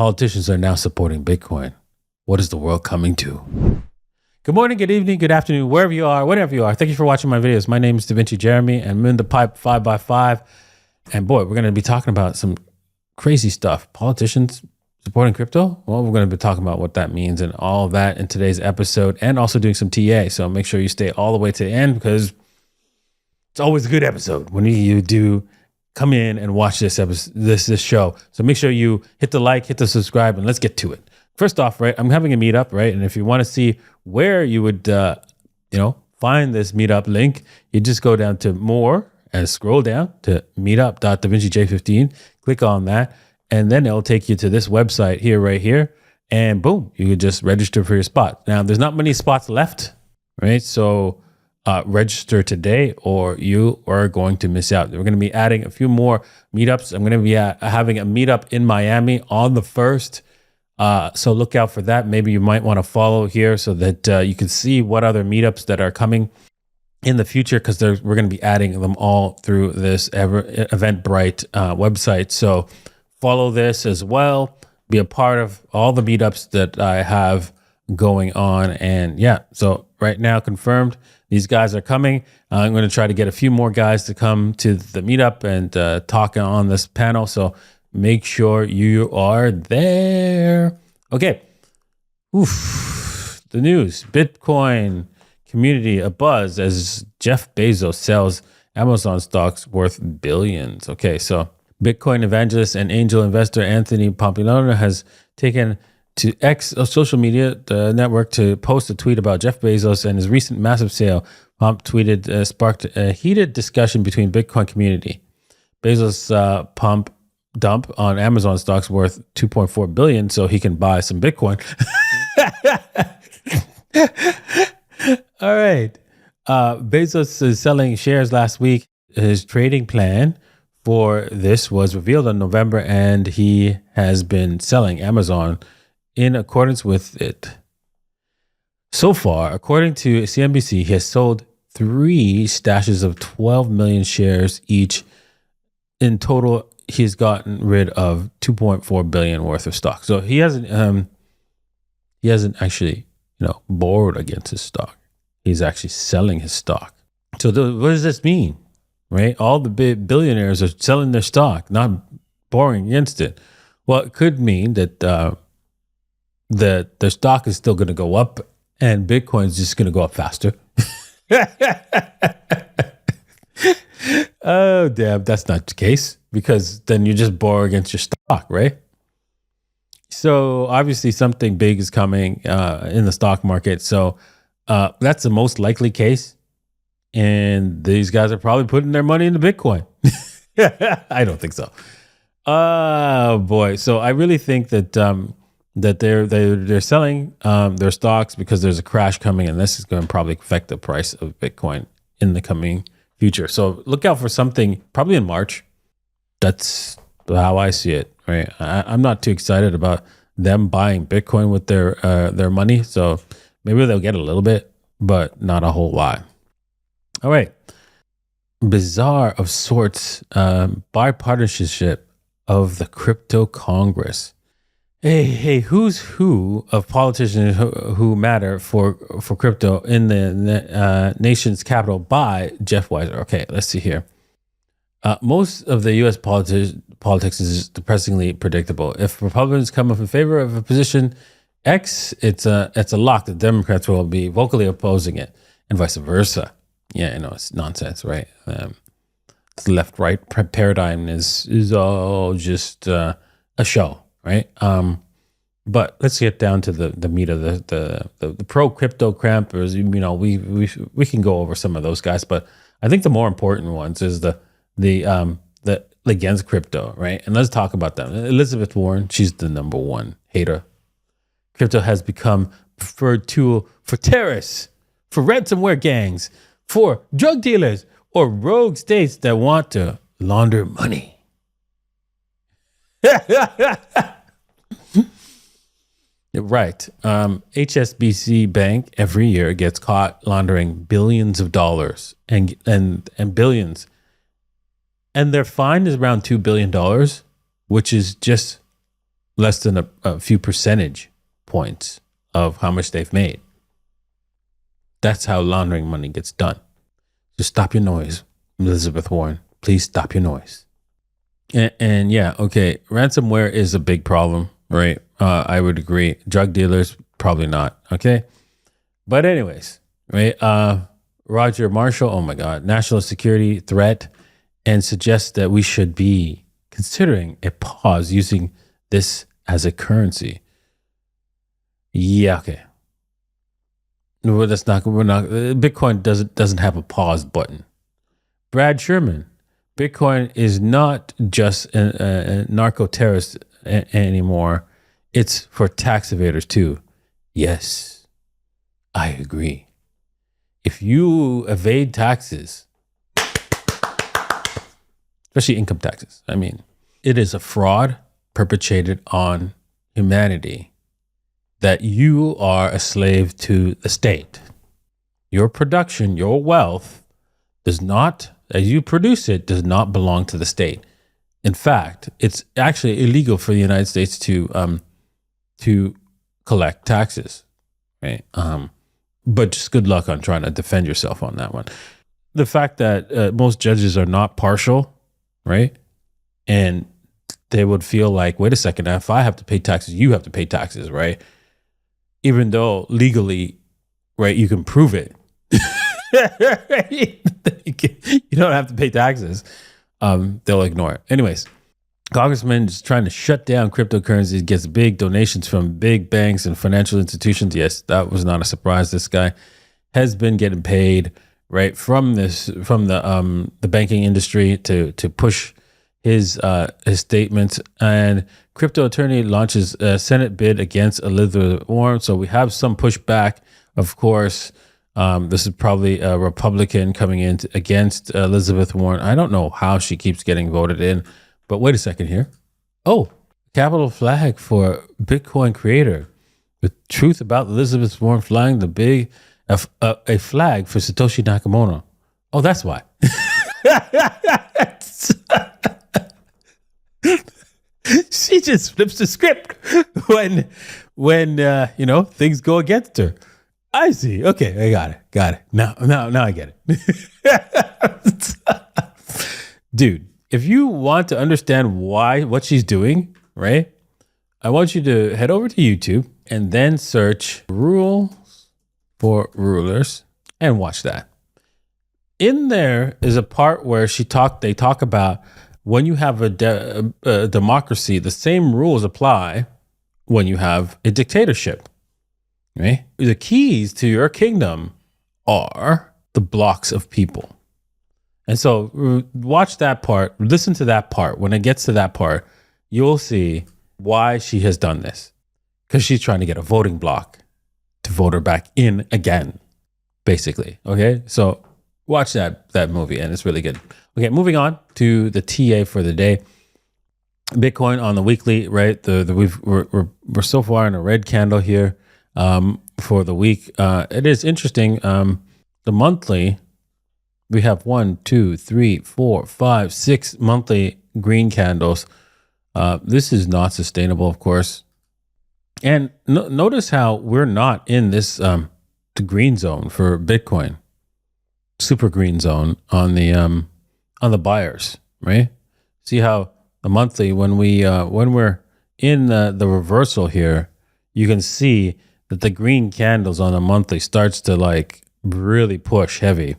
Politicians are now supporting Bitcoin. What is the world coming to? Good morning, good evening, good afternoon, wherever you are, whenever you are. Thank you for watching my videos. My name is Da Vinci Jeremy, and I'm in the pipe 5x5. And boy, we're going to be talking about some crazy stuff. Politicians supporting crypto? Well, we're going to be talking about what that means and all of that in today's episode, and also doing some TA. So make sure you stay all the way to the end, because it's always a good episode when you do come in and watch this episode, this show. So make sure you hit the like, hit the subscribe, and let's get to it. First off, right, I'm having a meetup, right? And if you want to see where you would, find this meetup link, you just go down to more and scroll down to meetup.davincij15. Click on that, and then it'll take you to this website here, right here, and boom, you could just register for your spot. Now, there's not many spots left, right? So register today, or you are going to miss out. We're going to be adding a few more meetups. I'm going to be having a meetup in Miami on the 1st. So look out for that. Maybe you might want to follow here so that you can see what other meetups that are coming in the future, because we're going to be adding them all through this Eventbrite website. So follow this as well. Be a part of all the meetups that I have going on. And yeah, so right now confirmed, these guys are coming. I'm going to try to get a few more guys to come to the meetup and talk on this panel. So make sure you are there. Okay. The news. Bitcoin community abuzz as Jeff Bezos sells Amazon stocks worth billions. Okay, so Bitcoin evangelist and angel investor Anthony Pompliano has taken to X, a social media network, to post a tweet about Jeff Bezos and his recent massive sale. Pomp tweeted sparked a heated discussion between Bitcoin community. Bezos pump dump on Amazon stocks worth $2.4 billion so he can buy some Bitcoin. All right. Bezos is selling shares last week. His trading plan for this was revealed in November, and he has been selling Amazon in accordance with it. So far, according to CNBC, he has sold 3 stashes of 12 million shares each. In total, he's gotten rid of $2.4 billion worth of stock. So he hasn't actually, borrowed against his stock. He's actually selling his stock. So what does this mean, right? All the big billionaires are selling their stock, not borrowing against it. Well, it could mean that their stock is still going to go up, and Bitcoin is just going to go up faster. Oh, damn, that's not the case, because then you just borrow against your stock, right? So obviously something big is coming in the stock market. So that's the most likely case. And these guys are probably putting their money into Bitcoin. I don't think so. Oh, boy. So I really think that that they're selling their stocks because there's a crash coming, and this is going to probably affect the price of Bitcoin in the coming future. So look out for something probably in March. That's how I see it, right? I'm not too excited about them buying Bitcoin with their money. So maybe they'll get a little bit, but not a whole lot. All right. Bizarre of sorts, bipartisanship of the crypto Congress. Hey, who's who of politicians who matter for crypto in the nation's capital by Jeff Weiser. Okay, let's see here. Most of the U.S. politics is depressingly predictable. If Republicans come up in favor of a position X, it's a lock that Democrats will be vocally opposing it, and vice versa. Yeah, it's nonsense, right? The left-right paradigm is all just a show, right? But let's get down to the meat of the pro crypto crampers. We can go over some of those guys, but I think the more important ones is the against crypto, right? And let's talk about them. Elizabeth Warren, she's the number one hater. Crypto has become preferred tool for terrorists, for ransomware gangs, for drug dealers, or rogue states that want to launder money. Right. HSBC Bank every year gets caught laundering billions of dollars and billions. And their fine is around $2 billion, which is just less than a few percentage points of how much they've made. That's how laundering money gets done. Just stop your noise, Elizabeth Warren. Please stop your noise. And yeah, okay, ransomware is a big problem, right? I would agree. Drug dealers, probably not, okay? But anyways, right? Roger Marshall, oh my God, national security threat, and suggests that we should be considering a pause using this as a currency. Yeah, okay. Well, we're not, Bitcoin doesn't have a pause button. Brad Sherman, Bitcoin is not just a narco-terrorist anymore. It's for tax evaders too. Yes, I agree. If you evade taxes, especially income taxes, I mean, it is a fraud perpetrated on humanity that you are a slave to the state. Your production, your wealth does not, as you produce it, does not belong to the state. In fact, it's actually illegal for the United States to collect taxes, right? But just good luck on trying to defend yourself on that one. The fact that most judges are not partial, right? And they would feel like, wait a second, if I have to pay taxes, you have to pay taxes, right? Even though legally, right, you can prove it. You don't have to pay taxes. They'll ignore it. Anyways, Congressman is trying to shut down cryptocurrencies, gets big donations from big banks and financial institutions. Yes, that was not a surprise. This guy has been getting paid, right, from the banking industry to push his statements. And crypto attorney launches a Senate bid against Elizabeth Warren. So we have some pushback, of course. This is probably a Republican coming in against Elizabeth Warren. I don't know how she keeps getting voted in, but wait a second here. Oh, capital flag for Bitcoin creator. The truth about Elizabeth Warren flying the big a flag for Satoshi Nakamoto. Oh, that's why. She just flips the script when things go against her. I see. Okay, I got it. Now I get it. Dude, if you want to understand what she's doing, right? I want you to head over to YouTube and then search rules for rulers and watch that. In there is a part where they talk about when you have a democracy, the same rules apply when you have a dictatorship. Right? The keys to your kingdom are the blocks of people. And so watch that part, listen to that part. When it gets to that part, you'll see why she has done this. Because she's trying to get a voting block to vote her back in again, basically. Okay? So watch that movie, and it's really good. Okay, moving on to the TA for the day. Bitcoin on the weekly, right? We're so far in a red candle here. For the week, it is interesting. The monthly, we have 1, 2, 3, 4, 5, 6 monthly green candles. This is not sustainable, of course. And notice how we're not in this the green zone for Bitcoin, super green zone on the buyers, right? See how the monthly when we're in the reversal here, you can see that the green candles on the monthly starts to like really push heavy.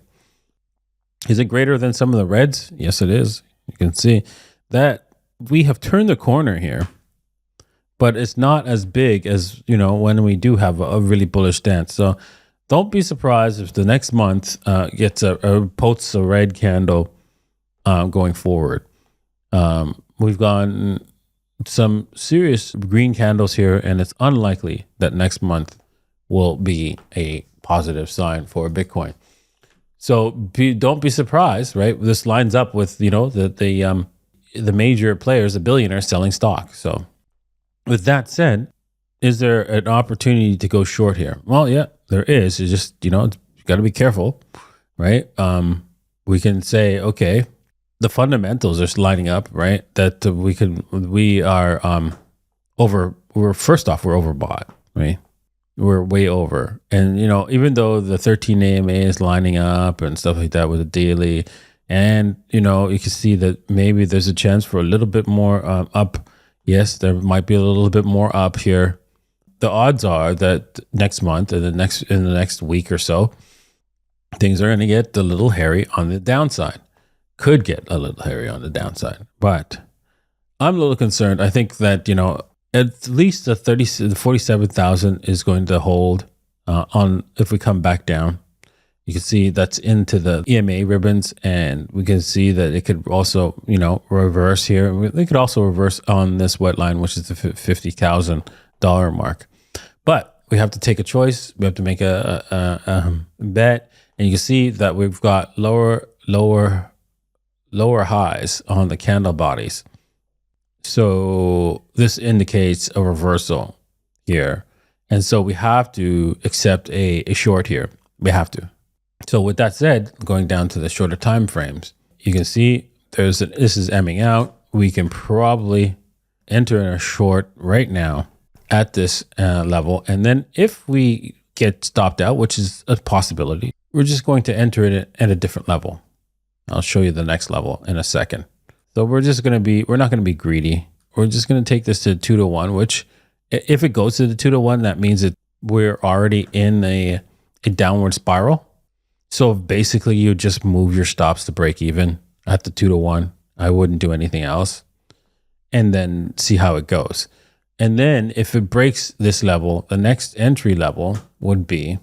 Is it greater than some of the reds? Yes, it is. You can see that we have turned the corner here, but it's not as big as, when we do have a really bullish stance. So don't be surprised if the next month gets posts a red candle going forward. We've gone some serious green candles here, and it's unlikely that next month will be a positive sign for Bitcoin. So don't be surprised, right? This lines up with the major players, the billionaires selling stock. So with that said, is there an opportunity to go short here? Well, yeah, there is. It's just you got to be careful, right? We can say, okay, the fundamentals are lining up, right? That we are we're overbought, right? We're way over. And, even though the 13 AMA is lining up and stuff like that with the daily, and, you can see that maybe there's a chance for a little bit more up. Yes, there might be a little bit more up here. The odds are that next month and in the next week or so, things are going to get a little hairy on the downside. Could get a little hairy on the downside. But I'm a little concerned. I think that, at least the 47,000 is going to hold on if we come back down. You can see that's into the EMA ribbons, and we can see that it could also, reverse here. They could also reverse on this wet line, which is the $50,000 mark. But we have to take a choice. We have to make a bet, and you can see that we've got lower highs on the candle bodies. So this indicates a reversal here. And so we have to accept a short here. We have to. So with that said, going down to the shorter time frames, you can see this is emming out. We can probably enter in a short right now at this level. And then if we get stopped out, which is a possibility, we're just going to enter it at a different level. I'll show you the next level in a second. So we're not going to be greedy. We're just going to take this to 2-to-1, which if it goes to the 2-to-1, that means that we're already in a downward spiral. So basically you just move your stops to break even at the 2-to-1. I wouldn't do anything else, and then see how it goes. And then if it breaks this level, the next entry level would be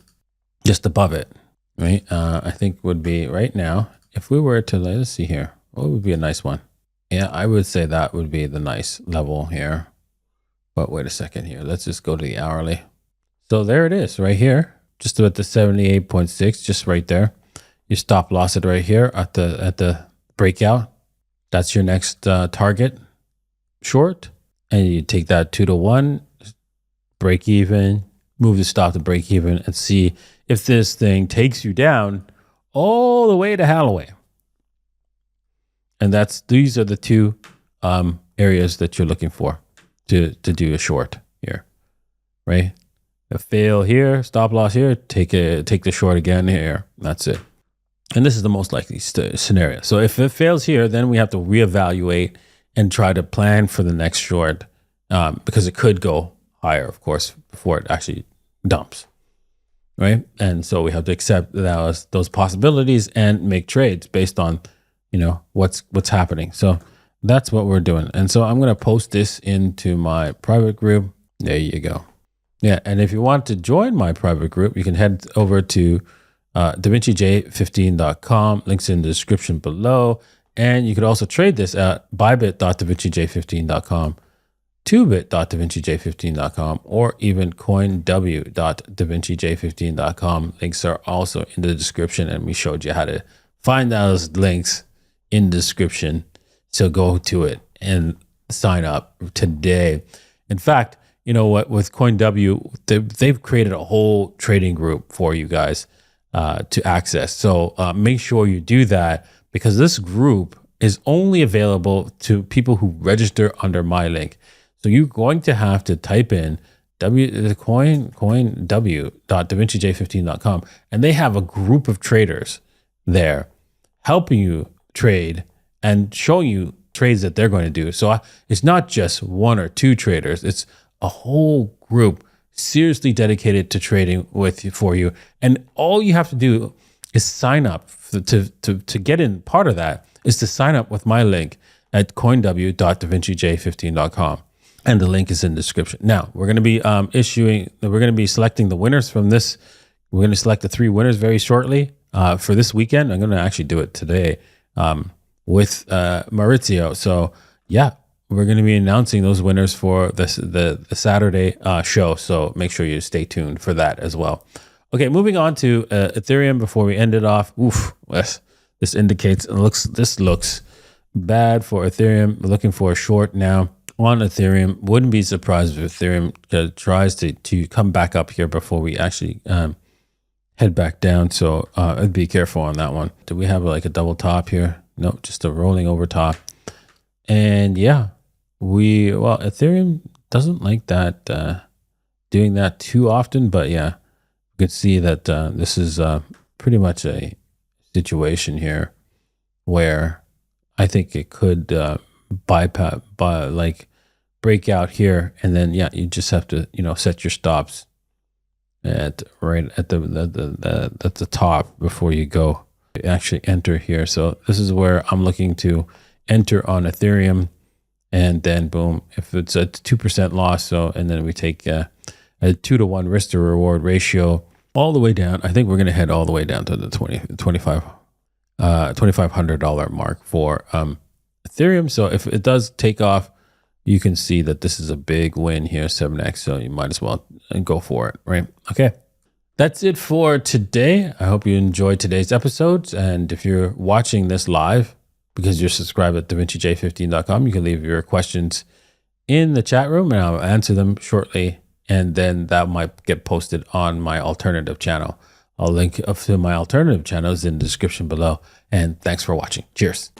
just above it, right? I think would be right now. If we were to, let's see here, what would be a nice one? Yeah, I would say that would be the nice level here. But wait a second here. Let's just go to the hourly. So there it is right here. Just about the 78.6, just right there. You stop loss it right here at the breakout. That's your next target short. And you take that 2-to-1, break even, move the stop to break even, and see if this thing takes you down all the way to Holloway. And these are the two areas that you're looking for to do a short here, right? A fail here, stop loss here, take the short again here. That's it. And this is the most likely scenario. So if it fails here, then we have to reevaluate and try to plan for the next short, because it could go higher, of course, before it actually dumps, right? And so we have to accept those possibilities and make trades based on, what's happening. So that's what we're doing. And so I'm going to post this into my private group. There you go. Yeah. And if you want to join my private group, you can head over to DaVinciJ15.com. Links in the description below. And you could also trade this at bybit.davincij15.com, 2bit.davincij15.com, or even CoinW.davincij15.com. Links are also in the description, and we showed you how to find those links in the description. So go to it and sign up today. In fact, you know what, with CoinW, they've created a whole trading group for you guys to access. So make sure you do that, because this group is only available to people who register under my link. So you're going to have to type in CoinW.davincij15.com, and they have a group of traders there helping you trade and showing you trades that they're going to do. So it's not just one or two traders, it's a whole group seriously dedicated to trading for you. And all you have to do is sign up to get in. Part of that is to sign up with my link at coinw.davincij15.com. And the link is in the description. Now, we're going to be selecting the winners from this. We're going to select the 3 winners very shortly for this weekend. I'm going to actually do it today with Maurizio. So yeah, we're going to be announcing those winners for the Saturday show. So make sure you stay tuned for that as well. Okay, moving on to Ethereum before we end it off. Oof, this indicates this looks bad for Ethereum. We're looking for a short now on Ethereum. Wouldn't be surprised if Ethereum tries to come back up here before we actually head back down. So I'd be careful on that one. Do we have like a double top here? No, just a rolling over top. And yeah, Ethereum doesn't like that doing that too often, but yeah, you could see that this is pretty much a situation here where I think it could bypass, break out here, and then yeah, you just have to set your stops at the top before you go actually enter here. So this is where I'm looking to enter on Ethereum, and then boom, if it's a 2% loss, and then we take a 2-to-1 risk to reward ratio all the way down. I think we're going to head all the way down to the $2,500 mark for Ethereum. So if it does take off, you can see that this is a big win here, 7x. So you might as well go for it, right? Okay. That's it for today. I hope you enjoyed today's episodes. And if you're watching this live because you're subscribed at davincij15.com, you can leave your questions in the chat room and I'll answer them shortly. And then that might get posted on my alternative channel. I'll link to my alternative channels in the description below. And thanks for watching. Cheers.